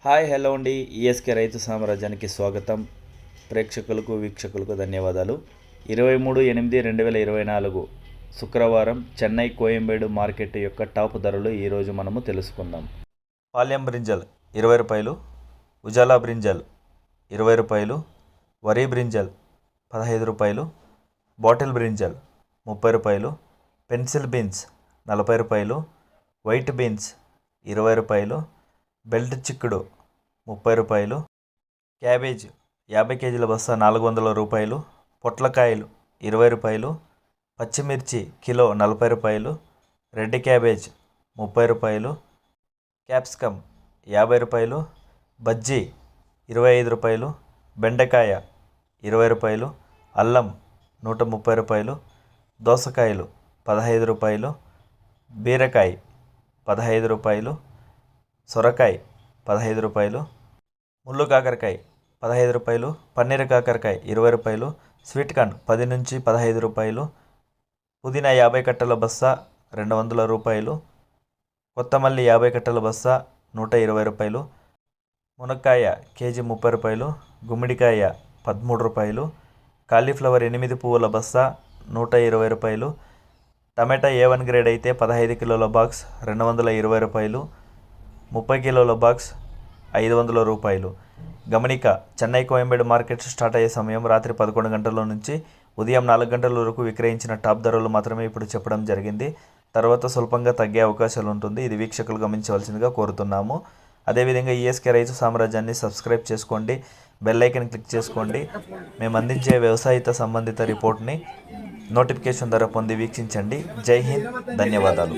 Hi hello అండి. ESK రైతు సామ్రాజ్యానికి స్వాగతం. ప్రేక్షకులకు వీక్షకులకు ధన్యవాదాలు. 23/8/2024 శుక్రవారం చెన్నై కోయంబేడు మార్కెట్ యొక్క టాప్ ధరలు ఈరోజు మనము తెలుసుకుందాం. పాల్యం బ్రింజల్ 20 రూపాయలు, ఉజాలా బ్రింజల్ 20 రూపాయలు, వరి బ్రింజల్ 15 రూపాయలు, బాటిల్ బ్రింజల్ 30 రూపాయలు, పెన్సిల్ బీన్స్ 40 రూపాయలు, వైట్ బీన్స్ 20 రూపాయలు, బెల్ట్ చిక్కుడు 30 రూపాయలు, క్యాబేజ్ 50 కేజీల బస్తా 400 రూపాయలు, పొట్లకాయలు 20 రూపాయలు, పచ్చిమిర్చి కిలో 40 రూపాయలు, రెడ్ క్యాబేజ్ 30 రూపాయలు, క్యాప్సికమ్ 50 రూపాయలు, బజ్జీ 25 రూపాయలు, బెండకాయ 20 రూపాయలు, అల్లం 130 రూపాయలు, దోసకాయలు 15 రూపాయలు, బీరకాయ 15 రూపాయలు, సొరకాయ 15 రూపాయలు, ముళ్ళు కాకరకాయ 15 రూపాయలు, పన్నీర్ కాకరకాయ 20 రూపాయలు, స్వీట్ కార్న్ 10 నుంచి 15 రూపాయలు, పుదీనా 50 కట్టల బస్తా 200 రూపాయలు, కొత్తమల్లి 50 కట్టల బస్తా 120 రూపాయలు, మునక్కాయ కేజీ 30 రూపాయలు, గుమ్మడికాయ 13 రూపాయలు, కాలీఫ్లవర్ 8 పువ్వుల బస్తా 120 రూపాయలు, టమాటా A1 గ్రేడ్ అయితే 15 కిలోల బాక్స్ 220 రూపాయలు, 30 కిలోల బాక్స్ 500 రూపాయలు. గమనిక, చెన్నై కోయంబేడు మార్కెట్ స్టార్ట్ అయ్యే సమయం రాత్రి 11 గంటల నుంచి ఉదయం 4 గంటల వరకు విక్రయించిన టాప్ ధరలు మాత్రమే ఇప్పుడు చెప్పడం జరిగింది. తర్వాత స్వల్పంగా తగ్గే అవకాశాలు ఉంటుంది. ఇది వీక్షకులు గమనించవలసిందిగా కోరుతున్నాము. అదేవిధంగా ఈఎస్కే రైతు సామ్రాజ్యాన్ని సబ్స్క్రైబ్ చేసుకోండి, బెల్ ఐకన్ క్లిక్ చేసుకోండి. మేము అందించే వ్యవసాయిత సంబంధిత రిపోర్ట్ని నోటిఫికేషన్ ద్వారా పొంది వీక్షించండి. జై హింద్, ధన్యవాదాలు.